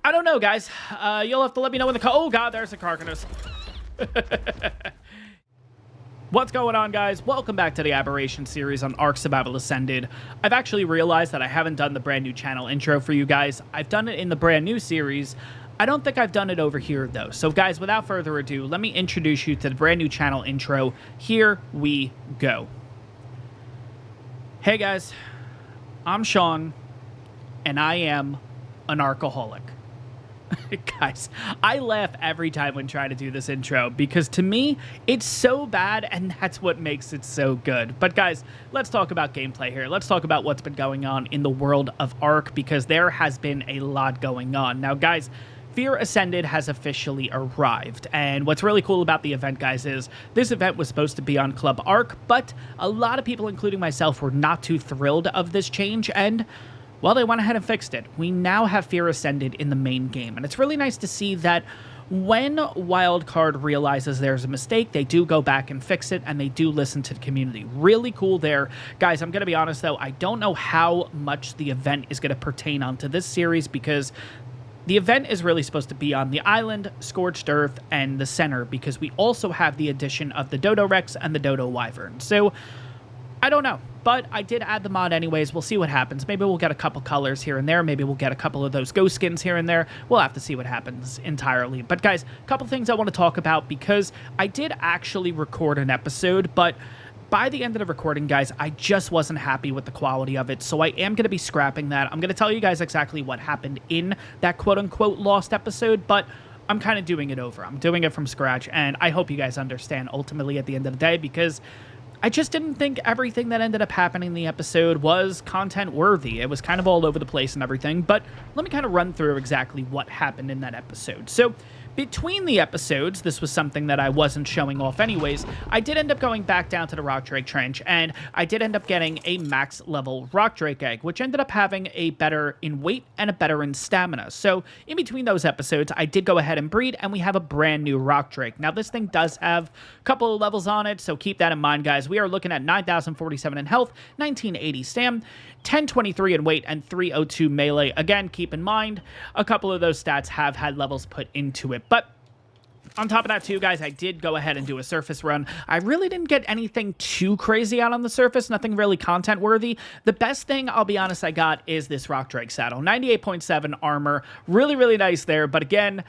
I don't know, guys. You'll have to let me know in the oh god, there's a Carcanos. What's going on, guys? Welcome back to the Aberration series on ARK I've actually realized that I haven't done the brand new channel intro for you guys. I've done it in the brand new series. I don't think I've done it over here, though. So, guys, without further ado, let me introduce you to the brand new channel intro. Here we go. Hey, guys. I'm Sean, and I am an Arkaholic. Guys, I laugh every time when trying to do this intro because to me, it's so bad and that's what makes it so good. But guys, let's talk about gameplay here. Let's talk about what's been going on in the world of ARK because there has been a lot going on. Now, guys, Fear Ascended has officially arrived, and what's really cool about the event, guys, is this event was supposed to be on Club ARK, but a lot of people, including myself, were not too thrilled of this change, and well, they went ahead and fixed it. We now have Fear Ascended in the main game, and it's really nice to see that when Wildcard realizes there's a mistake, they do go back and fix it, and they do listen to the community. Really cool there. Guys, I'm going to be honest, though, I don't know how much the event is going to pertain onto this series, because the event is really supposed to be on the island, Scorched Earth, and the center, because we also have the addition of the Dodo Rex and the Dodo Wyvern. So, I don't know. But I did add the mod anyways. We'll see what happens. Maybe we'll get a couple colors here and there. Maybe we'll get a couple of those ghost skins here and there. We'll have to see what happens entirely. But guys, a couple things I want to talk about because I did actually record an episode, but by the end of the recording, guys, I just wasn't happy with the quality of it. So I am going to be scrapping that. I'm going to tell you guys exactly what happened in that quote-unquote lost episode, but I'm kind of doing it over. I'm doing it from scratch, and I hope you guys understand ultimately at the end of the day because I just didn't think everything that ended up happening in the episode was content worthy. It was kind of all over the place and everything, but let me kind of run through exactly what happened in that episode. So, between the episodes, this was something that I wasn't showing off anyways, I did end up going back down to the Rock Drake Trench, and I did end up getting a max level Rock Drake egg, which ended up having a better in weight and a better in stamina. So, in between those episodes, I did go ahead and breed, and we have a brand new Rock Drake. Now, this thing does have a couple of levels on it, so keep that in mind, guys. We are looking at 9,047 in health, 1980 stam, 1023 in weight, and 302 melee. Again, keep in mind, a couple of those stats have had levels put into it. But on top of that, too, guys, I did go ahead and do a surface run. I really didn't get anything too crazy out on the surface, nothing really content-worthy. The best thing, I'll be honest, I got is this Rock Drake saddle. 98.7 armor. Really, really nice there. But again,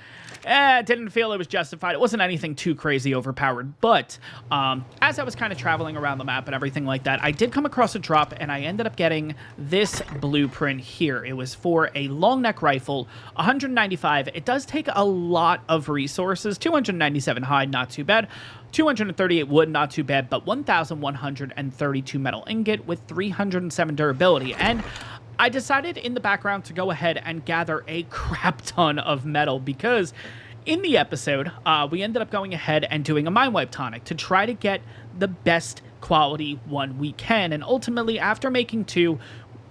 didn't feel it was justified. It wasn't anything too crazy overpowered. But as I was kind of traveling around the map and everything like that, I did come across a drop, and I ended up getting this blueprint here. It was for a long neck rifle, 195. It does take a lot of resources. 297 hide, not too bad. 238 wood, not too bad, but 1,132 metal ingot with 307 durability. And I decided in the background to go ahead and gather a crap ton of metal because in the episode, we ended up going ahead and doing a Mind Wipe tonic to try to get the best quality one we can. And ultimately, after making two,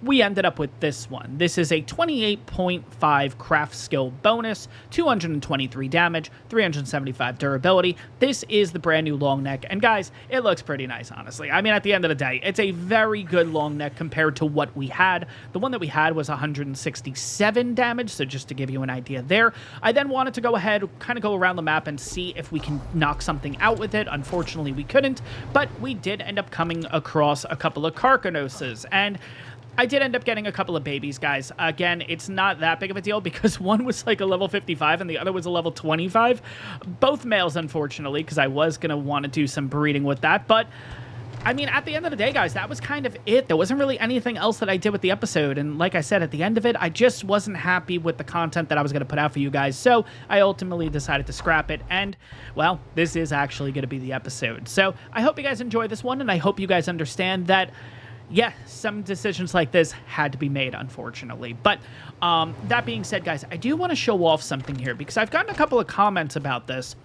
we ended up with this one. This is a 28.5 craft skill bonus, 223 damage, 375 durability. This is the brand new long neck, and guys, it looks pretty nice, honestly. I mean, at the end of the day, it's a very good long neck compared to what we had. The one that we had was 167 damage, so just to give you an idea there. I then wanted to go ahead, kind of go around the map and see if we can knock something out with it. Unfortunately, we couldn't, but we did end up coming across a couple of Carcanoses, and I did end up getting a couple of babies, guys. Again, it's not that big of a deal because one was like a level 55 and the other was a level 25. Both males, unfortunately, because I was going to want to do some breeding with that. But, I mean, at the end of the day, guys, that was kind of it. There wasn't really anything else that I did with the episode. And like I said, at the end of it, I just wasn't happy with the content that I was going to put out for you guys. So I ultimately decided to scrap it. And, well, this is actually going to be the episode. So I hope you guys enjoy this one. And I hope you guys understand that yeah, some decisions like this had to be made, unfortunately. But that being said, guys, I do want to show off something here because I've gotten a couple of comments about this.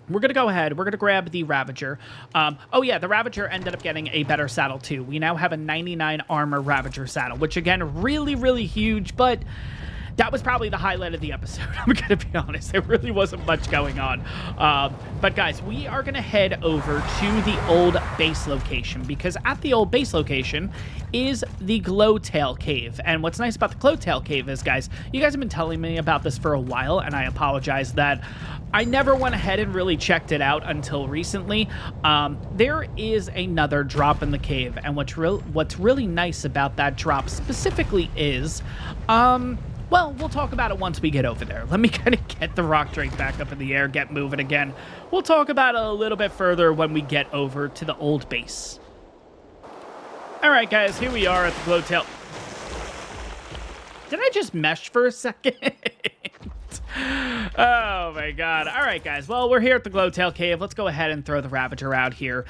We're going to go ahead. We're going to grab the Ravager. Oh, yeah, the Ravager ended up getting a better saddle, too. We now have a 99 armor Ravager saddle, which, again, really, really huge, but that was probably the highlight of the episode. I'm going to be honest. There really wasn't much going on. But guys, we are going to head over to the old base location, because at the old base location is the Glowtail Cave. And what's nice about the Glowtail Cave is, guys, you guys have been telling me about this for a while, and I apologize that I never went ahead and really checked it out until recently. There is another drop in the cave, and what's really nice about that drop specifically is, well, we'll talk about it once we get over there. Let me kind of get the rock drake back up in the air, get moving again. We'll talk about it a little bit further when we get over to the old base. All right, guys, here we are at the Glowtail. Did I just mesh for a second? Oh my god. All right, guys. Well, we're here at the Glowtail Cave. Let's go ahead and throw the Ravager out here.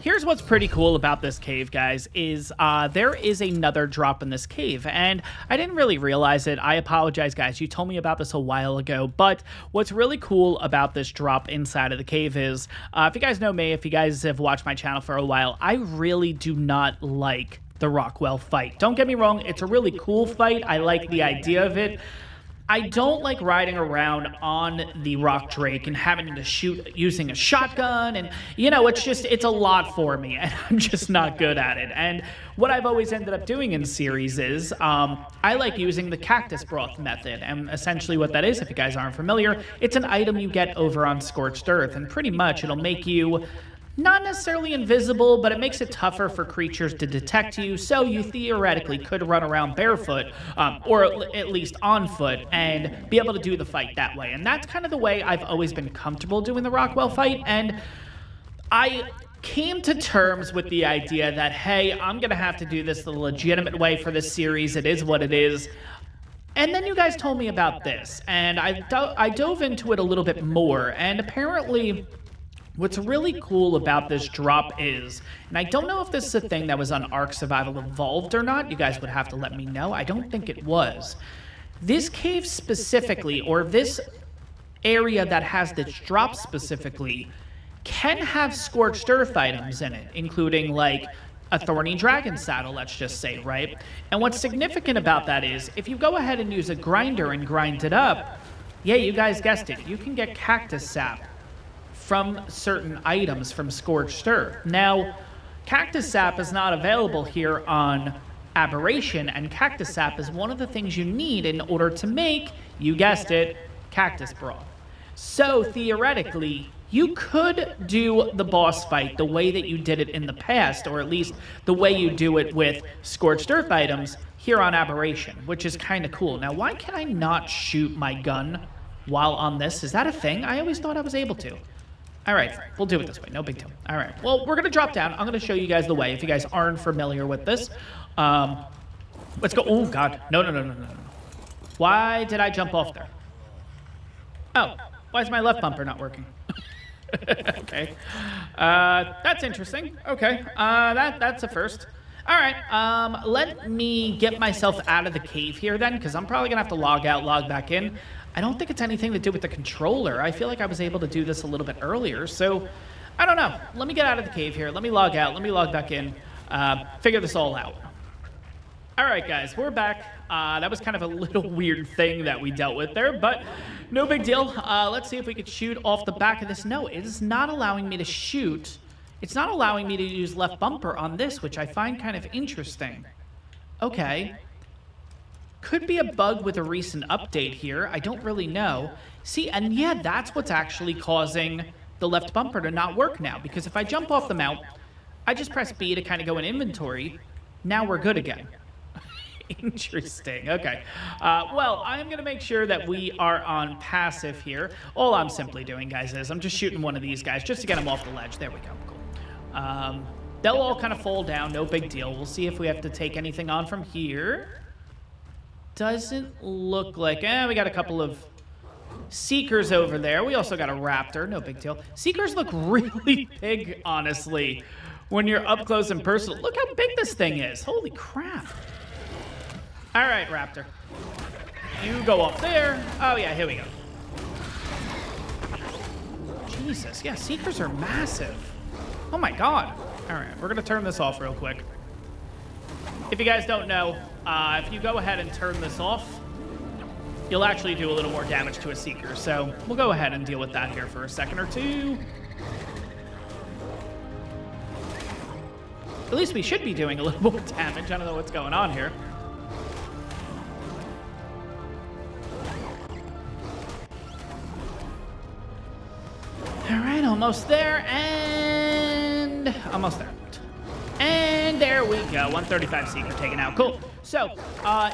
Here's what's pretty cool about this cave, guys, is there is another drop in this cave, and I didn't really realize it. I apologize, guys. You told me about this a while ago, but what's really cool about this drop inside of the cave is, if you guys know me, if you guys have watched my channel for a while, I really do not like the Rockwell fight. Don't get me wrong. It's a really cool fight. I like the idea of it. I don't like riding around on the rock drake and having to shoot using a shotgun, and you know, it's a lot for me, and I'm just not good at it. And what I've always ended up doing in series is I like using the cactus broth method, and essentially what that is, if you guys aren't familiar, it's an item you get over on Scorched Earth, and pretty much it'll make you not necessarily invisible, but it makes it tougher for creatures to detect you, so you theoretically could run around barefoot, or at least on foot, and be able to do the fight that way. And that's kind of the way I've always been comfortable doing the Rockwell fight, and I came to terms with the idea that, hey, I'm going to have to do this the legitimate way for this series. It is what it is. And then you guys told me about this, and I dove into it a little bit more, and apparently what's really cool about this drop is, and I don't know if this is a thing that was on ARK Survival Evolved or not, you guys would have to let me know, I don't think it was. This cave specifically, or this area that has this drop specifically, can have Scorched Earth items in it, including like a Thorny Dragon saddle, let's just say, right? And what's significant about that is, if you go ahead and use a grinder and grind it up, yeah, you guys guessed it, you can get cactus sap from certain items from Scorched Earth. Now, cactus sap is not available here on Aberration, and cactus sap is one of the things you need in order to make, you guessed it, cactus broth. So, theoretically, you could do the boss fight the way that you did it in the past, or at least the way you do it with Scorched Earth items here on Aberration, which is kind of cool. Now, why can I not shoot my gun while on this? Is that a thing? I always thought I was able to. All right, we'll do it this way. No big deal. All right. Well, we're going to drop down. I'm going to show you guys the way if you guys aren't familiar with this. Let's go. Oh, God. No. Why did I jump off there? Oh, why is my left bumper not working? Okay. That's interesting. Okay. That's a first. All right. Let me get myself out of the cave here then, because I'm probably going to have to log out, log back in. I don't think it's anything to do with the controller. I feel like I was able to do this a little bit earlier, so I don't know. Let me get out of the cave here. Let me log out. Let me log back in. Figure this all out. All right, guys, we're back. That was kind of a little weird thing that we dealt with there, but no big deal. Let's see if we could shoot off the back of this. No, it is not allowing me to shoot. It's not allowing me to use left bumper on this, which I find kind of interesting. Okay. Could be a bug with a recent update here. I don't really know. See, and yeah, that's what's actually causing the left bumper to not work now, because if I jump off the mount, I just press B to kind of go in inventory. Now we're good again. Interesting. Okay. Well, I'm going to make sure that we are on passive here. All I'm simply doing, guys, is I'm just shooting one of these guys just to get them off the ledge. There we go. Cool. They'll all kind of fall down. No big deal. We'll see if we have to take anything on from here. Doesn't look like... we got a couple of Seekers over there. We also got a Raptor. No big deal. Seekers look really big, honestly, when you're up close and personal. Look how big this thing is. Holy crap. All right, Raptor. You go up there. Oh, yeah, here we go. Jesus. Yeah, Seekers are massive. Oh, my God. All right, we're going to turn this off real quick. If you guys don't know, if you go ahead and turn this off, you'll actually do a little more damage to a Seeker. So we'll go ahead and deal with that here for a second or two. At least we should be doing a little more damage. I don't know what's going on here. All right, almost there, and almost there. And there we go, 135 Seeker taken out. Cool. So,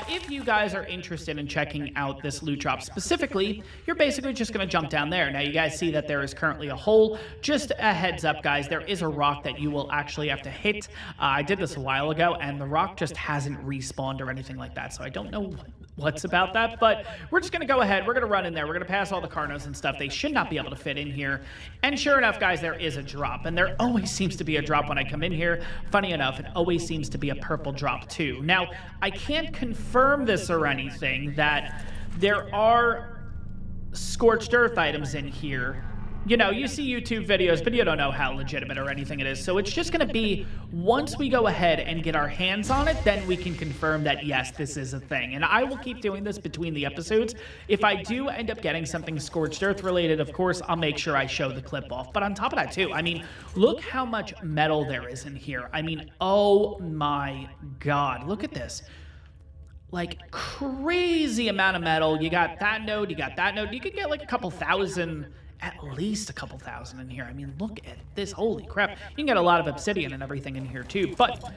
if you guys are interested in checking out this loot drop specifically, you're basically just going to jump down there. Now, you guys see that there is currently a hole. Just a heads up, guys, there is a rock that you will actually have to hit. I did this a while ago, and the rock just hasn't respawned or anything like that, so I don't know what's about that, but we're just going to go ahead. We're going to run in there. We're going to pass all the Carnos and stuff. They should not be able to fit in here. And sure enough, guys, there is a drop, and there always seems to be a drop when I come in here. Funny enough, it always seems to be a purple drop, too. Now, I can't confirm this or anything, that there are scorched earth items in here. You know, you see YouTube videos, but you don't know how legitimate or anything it is. So it's just going to be, once we go ahead and get our hands on it, then we can confirm that, yes, this is a thing. And I will keep doing this between the episodes. If I do end up getting something Scorched Earth related, of course, I'll make sure I show the clip off. But on top of that, too, I mean, look how much metal there is in here. I mean, oh my God, look at this. Like, crazy amount of metal. You got that node, you got that node. You could get like a couple thousand, at least a couple thousand in here. I mean, look at this. Holy crap. You can get a lot of obsidian and everything in here too. But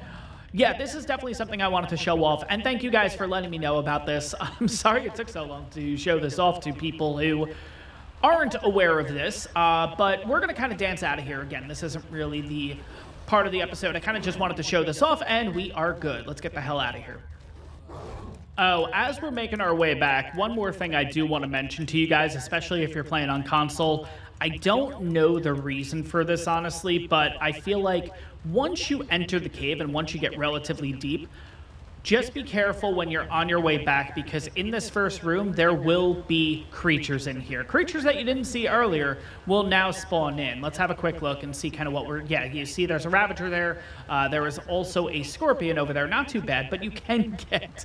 yeah, this is definitely something I wanted to show off. And thank you guys for letting me know about this. I'm sorry it took so long to show this off to people who aren't aware of this. But we're going to kind of dance out of here. Again, this isn't really the part of the episode. I kind of just wanted to show this off, and we are good. Let's get the hell out of here. Oh, as we're making our way back, one more thing I do want to mention to you guys, especially if you're playing on console. I don't know the reason for this, honestly, but I feel like once you enter the cave and once you get relatively deep, just be careful when you're on your way back, because in this first room, there will be creatures in here. Creatures that you didn't see earlier will now spawn in. Let's have a quick look and see kind of what we're... Yeah, you see there's a Ravager there. There is also a Scorpion over there. Not too bad, but you can get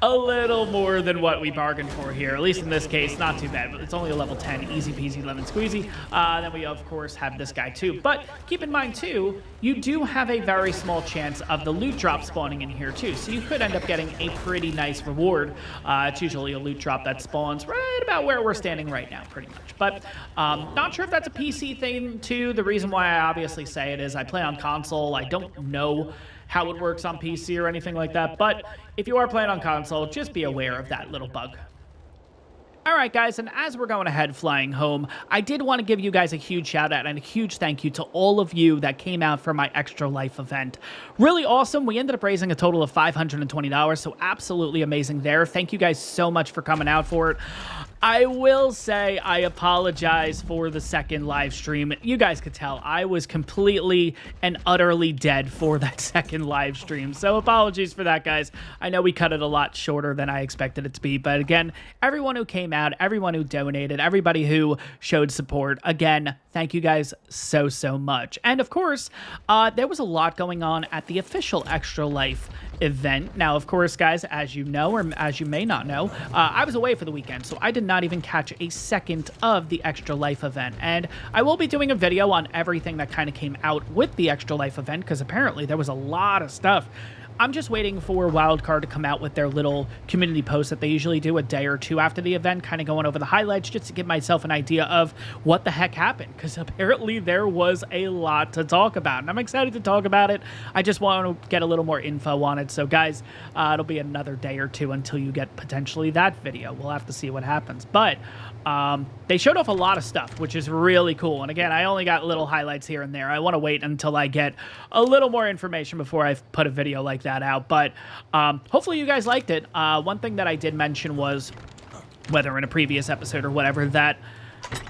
a little more than what we bargained for here. At least in this case, not too bad. But it's only a level 10. Easy peasy, lemon squeezy. Then we, of course, have this guy too. But keep in mind, too, you do have a very small chance of the loot drop spawning in here, too. So you could end up getting a pretty nice reward. It's usually a loot drop that spawns right about where we're standing right now, pretty much. But not sure if that's a PC thing, too. The reason why I obviously say it is I play on console. I don't know how it works on PC or anything like that. But if you are playing on console, just be aware of that little bug. All right, guys, and as we're going ahead flying home, I did want to give you guys a huge shout out and a huge thank you to all of you that came out for my Extra Life event. Really awesome. We ended up raising a total of $520, so absolutely amazing there. Thank you guys so much for coming out for it. I will say I apologize for the second live stream. You guys could tell I was completely and utterly dead for that second live stream. So apologies for that, guys. I know we cut it a lot shorter than I expected it to be. But again, everyone who came out, everyone who donated, everybody who showed support, again, thank you guys so, so much. And of course, there was a lot going on at the official Extra Life event. Now, of course, guys, as you know, or as you may not know, I was away for the weekend, so I did not even catch a second of the Extra Life event. And I will be doing a video on everything that kind of came out with the Extra Life event, because apparently there was a lot of stuff. I'm just waiting for Wildcard to come out with their little community post that they usually do a day or two after the event, kind of going over the highlights just to give myself an idea of what the heck happened, because apparently there was a lot to talk about, and I'm excited to talk about it. I just want to get a little more info on it. So guys, it'll be another day or two until you get potentially that video. We'll have to see what happens, but they showed off a lot of stuff, which is really cool. And again, I only got little highlights here and there. I want to wait until I get a little more information before I put a video like that out. But hopefully you guys liked it. One thing that I did mention was, whether in a previous episode or whatever, that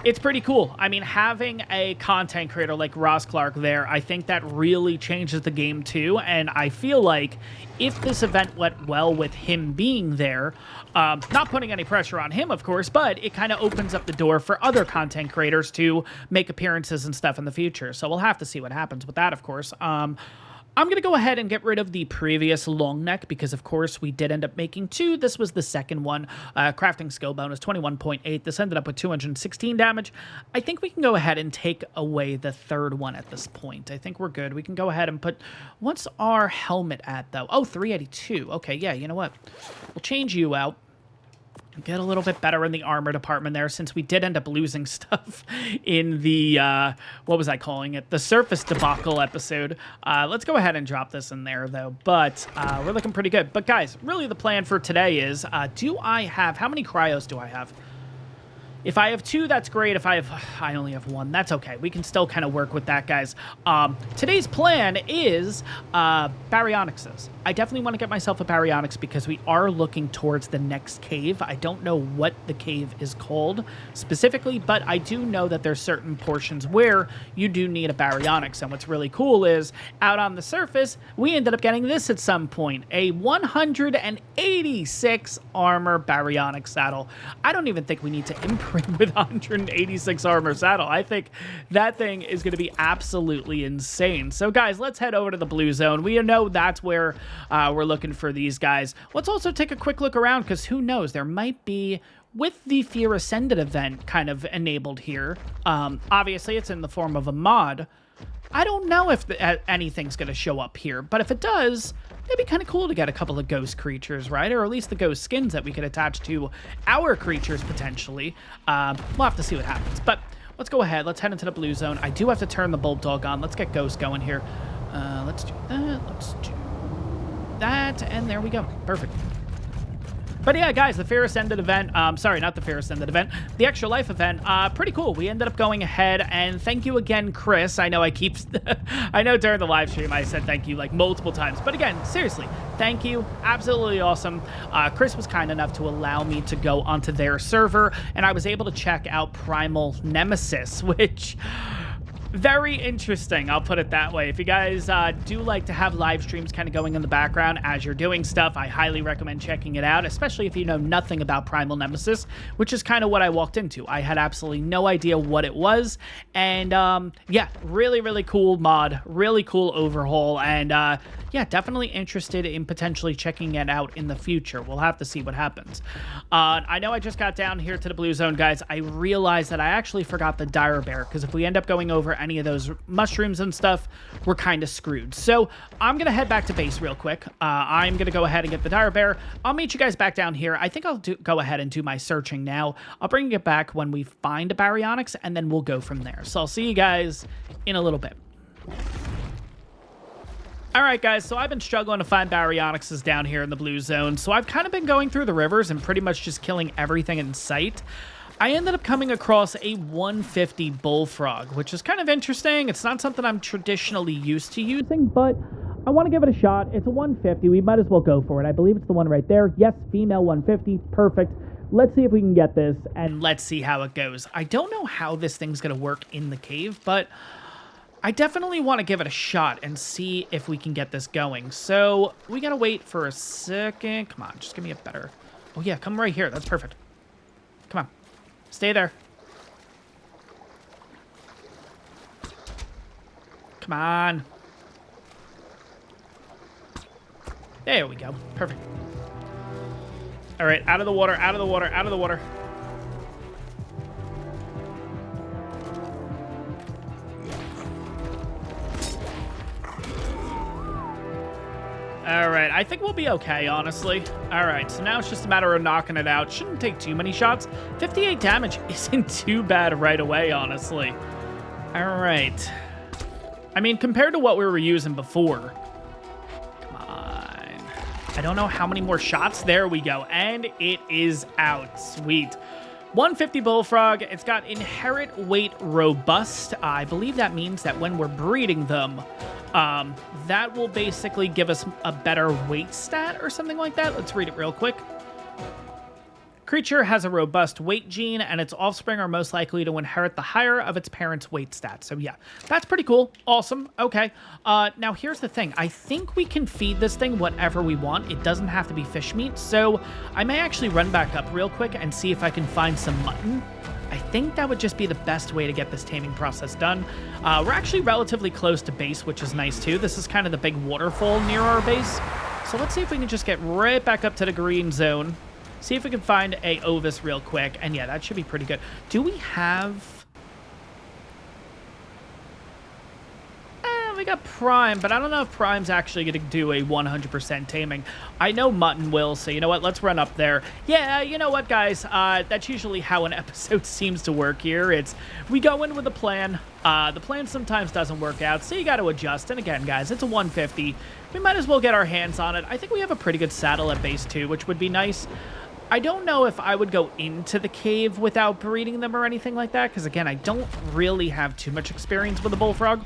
it's pretty cool. I mean, having a content creator like Ross Clark there, I think that really changes the game too. And I feel like if this event went well with him being there, not putting any pressure on him, of course, but it kind of opens up the door for other content creators to make appearances and stuff in the future. So we'll have to see what happens with that, of course. I'm going to go ahead and get rid of the previous long neck because, of course, we did end up making 2. This was the second one. Crafting skill bonus, 21.8. This ended up with 216 damage. I think we can go ahead and take away the third one at this point. I think we're good. We can go ahead and put... What's our helmet at, though? Oh, 382. Okay, yeah, you know what? We'll change you out. Get a little bit better in the armor department there, since we did end up losing stuff in the, what was I calling it? The surface debacle episode. Let's go ahead and drop this in there, though. But we're looking pretty good. But, guys, really the plan for today is, do I have... How many cryos do I have? If I have 2, that's great. If I only have 1, that's okay. We can still kind of work with that, guys. Today's plan is Baryonyxes. I definitely want to get myself a Baryonyx because we are looking towards the next cave. I don't know what the cave is called specifically, but I do know that there's certain portions where you do need a Baryonyx. And what's really cool is, out on the surface, we ended up getting this at some point. A 186 armor Baryonyx saddle. I don't even think we need to imprint with 186 armor saddle. I think that thing is going to be absolutely insane. So, guys, let's head over to the blue zone. We know that's where we're looking for these guys. Let's also take a quick look around, because who knows, there might be, with the Fear Ascended event kind of enabled here, obviously it's in the form of a mod. I don't know if anything's going to show up here, but if it does, it'd be kind of cool to get a couple of ghost creatures, right? Or at least the ghost skins that we could attach to our creatures, potentially. We'll have to see what happens. But let's go ahead. Let's head into the blue zone. I do have to turn the Bulldog on. Let's get Ghost going here. Let's do that. Let's do that. And there we go. Perfect. But yeah, guys, the Fear Ascended event, sorry, not the Fear Ascended event, the Extra Life event, pretty cool. We ended up going ahead, and thank you again, Chris. I know I keep, I know during the live stream I said thank you like multiple times, but again, seriously, thank you. Absolutely awesome. Chris was kind enough to allow me to go onto their server, and I was able to check out Primal Nemesis, which... very interesting, I'll put it that way. If you guys do like to have live streams kind of going in the background as you're doing stuff, I highly recommend checking it out, especially if you know nothing about Primal Nemesis, which is kind of what I walked into. I had absolutely no idea what it was, and yeah, really, really cool mod, really cool overhaul, and yeah, definitely interested in potentially checking it out in the future. We'll have to see what happens. I know I just got down here to the blue zone, guys. I realized that I actually forgot the dire bear, because if we end up going over any of those mushrooms and stuff, we're kind of screwed. So I'm going to head back to base real quick. I'm going to go ahead and get the dire bear. I'll meet you guys back down here. I think I'll go ahead and do my searching now. I'll bring it back when we find a Baryonyx, and then we'll go from there. So I'll see you guys in a little bit. All right, guys, so I've been struggling to find Baryonyxes down here in the blue zone, so I've kind of been going through the rivers and pretty much just killing everything in sight. I ended up coming across a 150 Bullfrog, which is kind of interesting. It's not something I'm traditionally used to using, but I want to give it a shot. It's a 150. We might as well go for it. I believe it's the one right there. Yes, female 150. Perfect. Let's see if we can get this, and let's see how it goes. I don't know how this thing's going to work in the cave, but... I definitely want to give it a shot and see if we can get this going. So we got to wait for a second. Come on, just give me a better... Oh, yeah, come right here. That's perfect. Come on. Stay there. Come on. There we go. Perfect. All right, out of the water, out of the water, out of the water. All right, I think we'll be okay, honestly. All right, so now it's just a matter of knocking it out. Shouldn't take too many shots. 58 damage isn't too bad right away, honestly. All right. I mean, compared to what we were using before. Come on. I don't know how many more shots. There we go. And it is out. Sweet. 150 Bullfrog. It's got inherent weight robust. I believe that means that when we're breeding them, that will basically give us a better weight stat or something like that. Let's read it real quick. Creature has a robust weight gene, and its offspring are most likely to inherit the higher of its parents' weight stat. So yeah, that's pretty cool. Awesome. Okay. Now here's the thing. I think we can feed this thing whatever we want. It doesn't have to be fish meat. So I may actually run back up real quick and see if I can find some mutton. I think that would just be the best way to get this taming process done. We're actually relatively close to base, which is nice too. This is kind of the big waterfall near our base. So let's see if we can just get right back up to the green zone. See if we can find a Ovis real quick. And yeah, that should be pretty good. Do we have... we got Prime, but I don't know if Prime's actually going to do a 100% taming. I know Mutton will, so you know what? Let's run up there. Yeah, you know what, guys? That's usually how an episode seems to work here. It's we go in with a plan. The plan sometimes doesn't work out, so you got to adjust. And again, guys, it's a 150. We might as well get our hands on it. I think we have a pretty good saddle at base 2, which would be nice. I don't know if I would go into the cave without breeding them or anything like that, because again, I don't really have too much experience with the Bullfrog.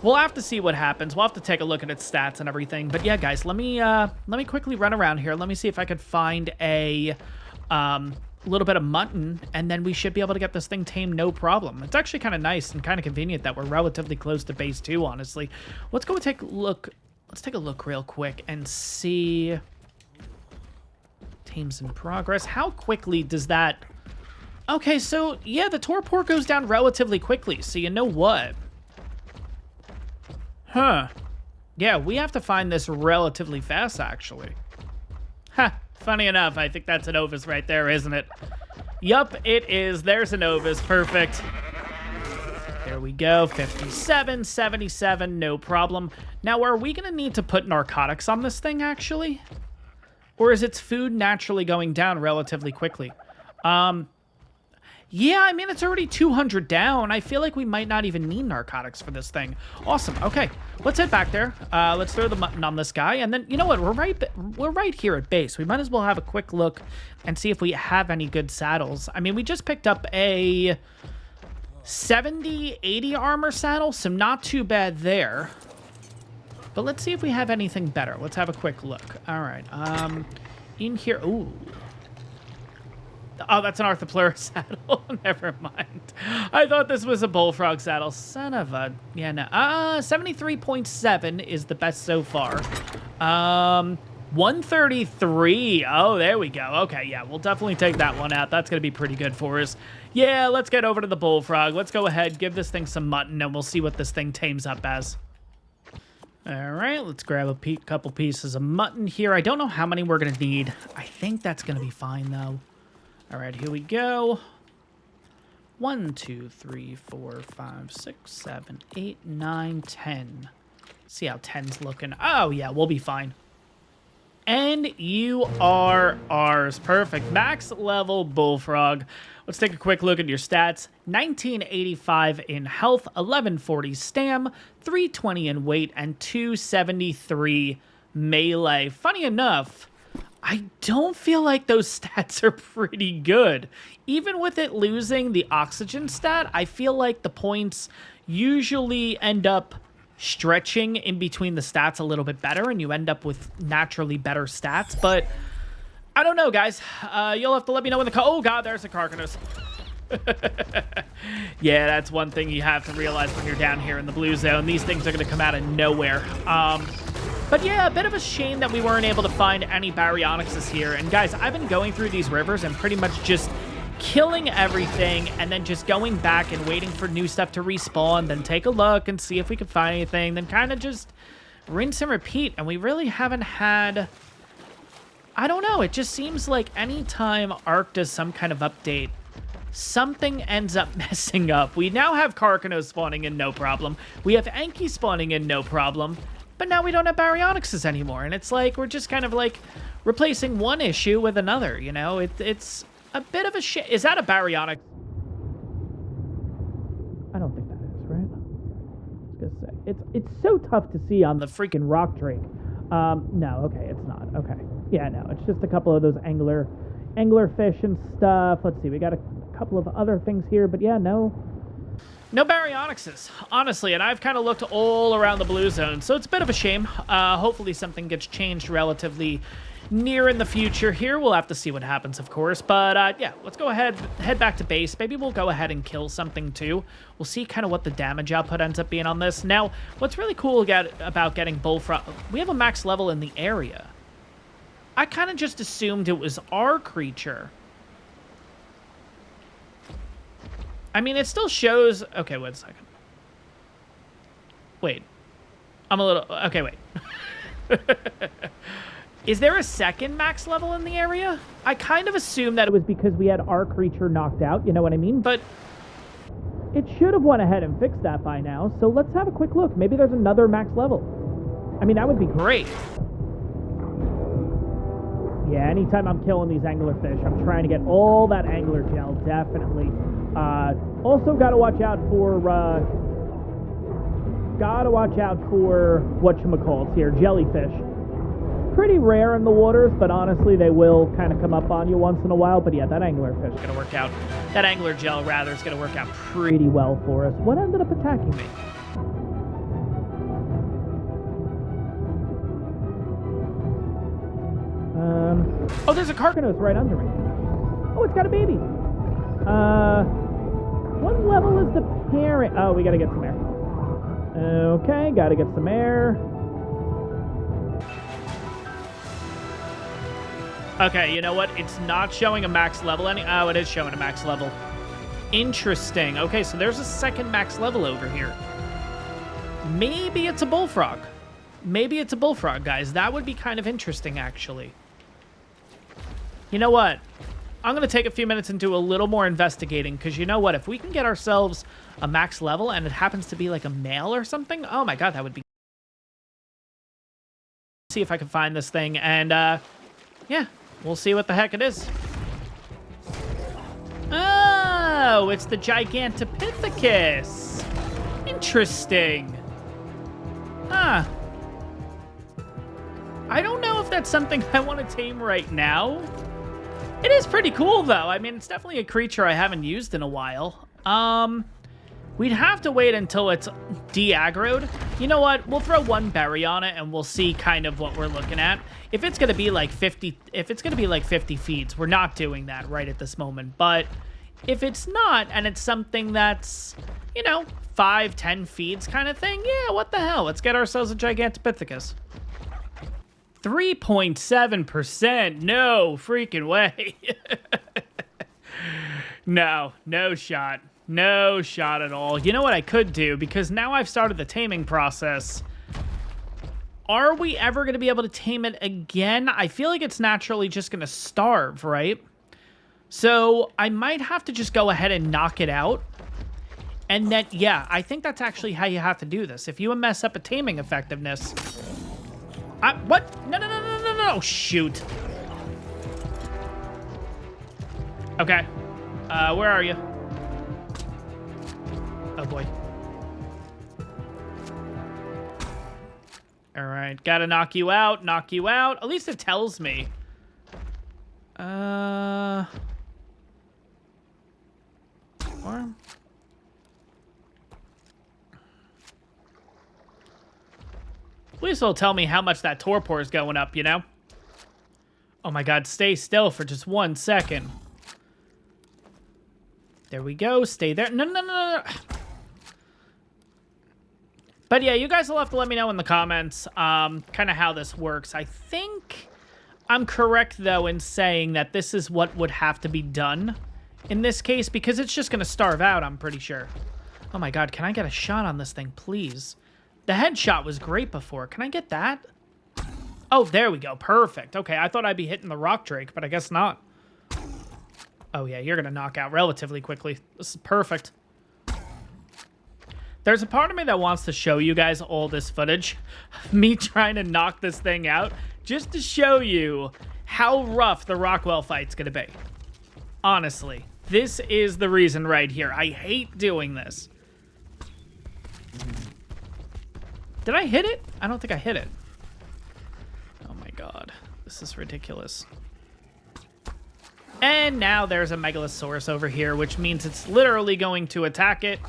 We'll have to see what happens. We'll have to take a look at its stats and everything. But yeah, guys, let me quickly run around here. Let me see if I could find a little bit of mutton, and then we should be able to get this thing tamed no problem. It's actually kind of nice and kind of convenient that we're relatively close to base 2, honestly. Let's go take a look. Let's take a look real quick and see. Tames in progress. How quickly does that... Okay, so yeah, the torpor goes down relatively quickly. So you know what? Huh. Yeah, we have to find this relatively fast, actually. Ha, funny enough, I think that's an Ovis right there, isn't it? Yup, it is. There's an Ovis. Perfect. There we go. 57, 77, no problem. Now, are we going to need to put narcotics on this thing, actually? Or is its food naturally going down relatively quickly? Yeah, I mean, it's already 200 down. I feel like we might not even need narcotics for this thing. Awesome. Okay, let's head back there. Let's throw the mutton on this guy. And then, you know what? We're right here at base. We might as well have a quick look and see if we have any good saddles. I mean, we just picked up a 70, 80 armor saddle, so not too bad there. But let's see if we have anything better. Let's have a quick look. All right. In here. Ooh. Oh, that's an Arthropleura saddle. Never mind. I thought this was a Bullfrog saddle. Son of a... Yeah, no. 73.7 is the best so far. 133. Oh, there we go. Okay, yeah, we'll definitely take that one out. That's going to be pretty good for us. Yeah, let's get over to the Bullfrog. Let's go ahead, give this thing some mutton, and we'll see what this thing tames up as. All right, let's grab a couple pieces of mutton here. I don't know how many we're going to need. I think that's going to be fine, though. All right, here we go. 1, 2, 3, 4, 5, 6, 7, 8, 9, 10. See how 10's looking. Oh, yeah, we'll be fine. And you are ours. Perfect. Max level Bullfrog. Let's take a quick look at your stats. 1985 in health, 1140 stam, 320 in weight, and 273 melee. Funny enough, I don't feel like those stats are pretty good. Even with it losing the oxygen stat, I feel like the points usually end up stretching in between the stats a little bit better, and you end up with naturally better stats. But I don't know, guys. You'll have to let me know in the... Oh, God, there's a Carcanos. Yeah, that's one thing you have to realize when you're down here in the blue zone. These things are going to come out of nowhere. But yeah, a bit of a shame that we weren't able to find any Baryonyxes here. And guys, I've been going through these rivers and pretty much just killing everything and then just going back and waiting for new stuff to respawn, then take a look and see if we can find anything, then kind of just rinse and repeat. And we really haven't had... I don't know, it just seems like anytime ARK does some kind of update, something ends up messing up. We now have Carcanos spawning in, no problem. We have Enki spawning in, no problem. But now we don't have Baryonyxes anymore. And it's like, we're just kind of like replacing one issue with another, you know? It's a bit of a shit. Is that a Baryonyx? I don't think that is, right? I was gonna say. It's so tough to see on the freaking rock drake. No, okay, it's not. Okay. Yeah, no, it's just a couple of those angler fish and stuff. Let's see, we got a couple of other things here, but yeah, no Baryonyxes, honestly, and I've kind of looked all around the blue zone, so it's a bit of a shame. Hopefully something gets changed relatively near in the future here. We'll have to see what happens, of course, but yeah, let's go ahead, head back to base. Maybe we'll go ahead and kill something too. We'll see kind of what the damage output ends up being on this. Now, what's really cool about getting Bullfrog, we have a max level in the area. I kind of just assumed it was our creature. I mean, it still shows... Okay, wait a second. Wait. I'm a little... Okay, wait. Is there a second max level in the area? I kind of assumed that it was because we had our creature knocked out, you know what I mean? But it should have went ahead and fixed that by now, so let's have a quick look. Maybe there's another max level. I mean, that would be great. Yeah, anytime I'm killing these anglerfish, I'm trying to get all that angler gel, definitely. Also gotta watch out for, whatchamacallits here, jellyfish. Pretty rare in the waters, but honestly, they will kind of come up on you once in a while. But yeah, that anglerfish is gonna work out. That angler gel, rather, is gonna work out pretty well for us. What ended up attacking me? Oh, there's a carcanos right under me. Oh, it's got a baby. What level is the parent? Oh, we gotta get some air. Okay, gotta get some air. Okay, you know what? It's not showing a max level any... Oh, it is showing a max level. Interesting. Okay, so there's a second max level over here. Maybe it's a bullfrog. Maybe it's a bullfrog, guys. That would be kind of interesting, actually. You know what? I'm going to take a few minutes and do a little more investigating, because you know what? If we can get ourselves a max level and it happens to be like a male or something, oh my god, that would be... See if I can find this thing, and yeah, we'll see what the heck it is. Oh, it's the Gigantopithecus. Interesting. Huh. I don't know if that's something I want to tame right now. It is pretty cool, though. I mean, it's definitely a creature I haven't used in a while. We'd have to wait until it's de-aggroed. You know what? We'll throw one berry on it, and we'll see kind of what we're looking at. If it's gonna be like 50, if it's gonna be like 50 feeds, we're not doing that right at this moment. But if it's not, and it's something that's, you know, 5, 10 feeds kind of thing, yeah, what the hell? Let's get ourselves a Gigantopithecus. 3.7%. No freaking way. No shot. No shot at all. You know what I could do? Because now I've started the taming process. Are we ever going to be able to tame it again? I feel like it's naturally just going to starve, right? So I might have to just go ahead and knock it out. And then, yeah, I think that's actually how you have to do this. If you mess up a taming effectiveness... what? No, shoot. Okay. Where are you? Oh, boy. All right. Gotta knock you out. Knock you out. At least it tells me. Or... At least it'll tell me how much that torpor is going up, you know? Oh my god, stay still for just 1 second. There we go, stay there. No. But yeah, you guys will have to let me know in the comments kind of how this works. I think I'm correct, though, in saying that this is what would have to be done in this case, because it's just going to starve out, I'm pretty sure. Oh my god, can I get a shot on this thing, please? The headshot was great before. Can I get that? Oh, there we go. Perfect. Okay, I thought I'd be hitting the rock drake, but I guess not. Oh, yeah, you're going to knock out relatively quickly. This is perfect. There's a part of me that wants to show you guys all this footage of me trying to knock this thing out just to show you how rough the Rockwell fight's going to be. Honestly, this is the reason right here. I hate doing this. Did I hit it? I don't think I hit it. Oh my god. This is ridiculous. And now there's a Megalosaurus over here, which means it's literally going to attack it.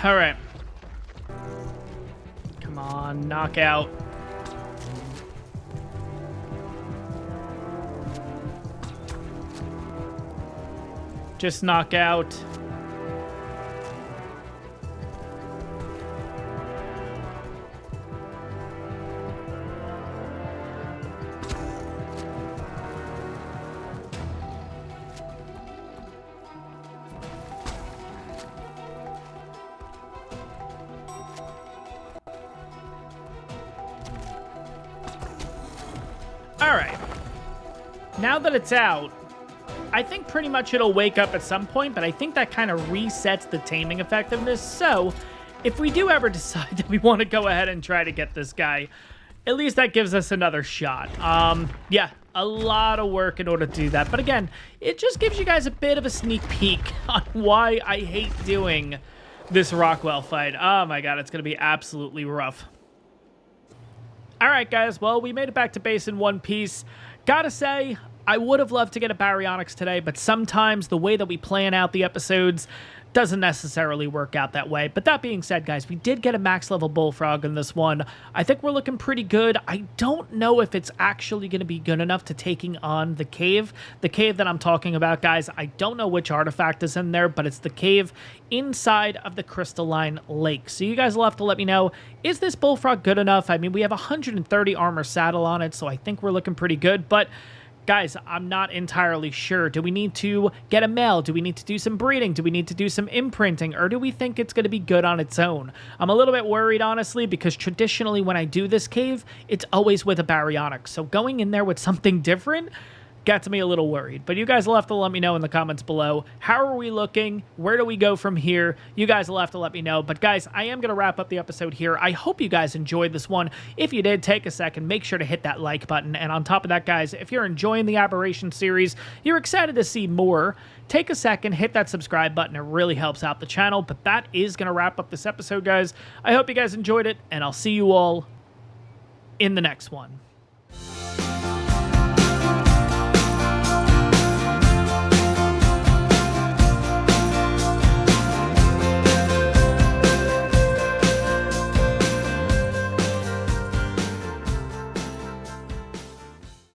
All right. Come on, knockout. just knock out. All right. Now that it's out, I think pretty much it'll wake up at some point, but I think that kind of resets the taming effectiveness. So if we do ever decide that we want to go ahead and try to get this guy, at least that gives us another shot. Yeah, a lot of work in order to do that. But again, it just gives you guys a bit of a sneak peek on why I hate doing this Rockwell fight. Oh my god, it's going to be absolutely rough. All right, guys. Well, we made it back to base in one piece. Gotta say, I would have loved to get a Baryonyx today, but sometimes the way that we plan out the episodes doesn't necessarily work out that way. But that being said, guys, we did get a max level Bullfrog in this one. I think we're looking pretty good. I don't know if it's actually going to be good enough to taking on the cave. The cave that I'm talking about, guys, I don't know which artifact is in there, but it's the cave inside of the crystalline lake. So you guys will have to let me know, is this Bullfrog good enough? I mean, we have 130 armor saddle on it, so I think we're looking pretty good, but guys, I'm not entirely sure. Do we need to get a male? Do we need to do some breeding? Do we need to do some imprinting? Or do we think it's going to be good on its own? I'm a little bit worried, honestly, because traditionally when I do this cave, it's always with a Baryonyx. So going in there with something different got me a little worried. But you guys will have to let me know in the comments below. How are we looking? Where do we go from here? You guys will have to let me know. But guys, I am going to wrap up the episode here. I hope you guys enjoyed this one. If you did, take a second. Make sure to hit that like button. And on top of that, guys, if you're enjoying the Aberration series, you're excited to see more, take a second, hit that subscribe button. It really helps out the channel. But that is going to wrap up this episode, guys. I hope you guys enjoyed it, and I'll see you all in the next one.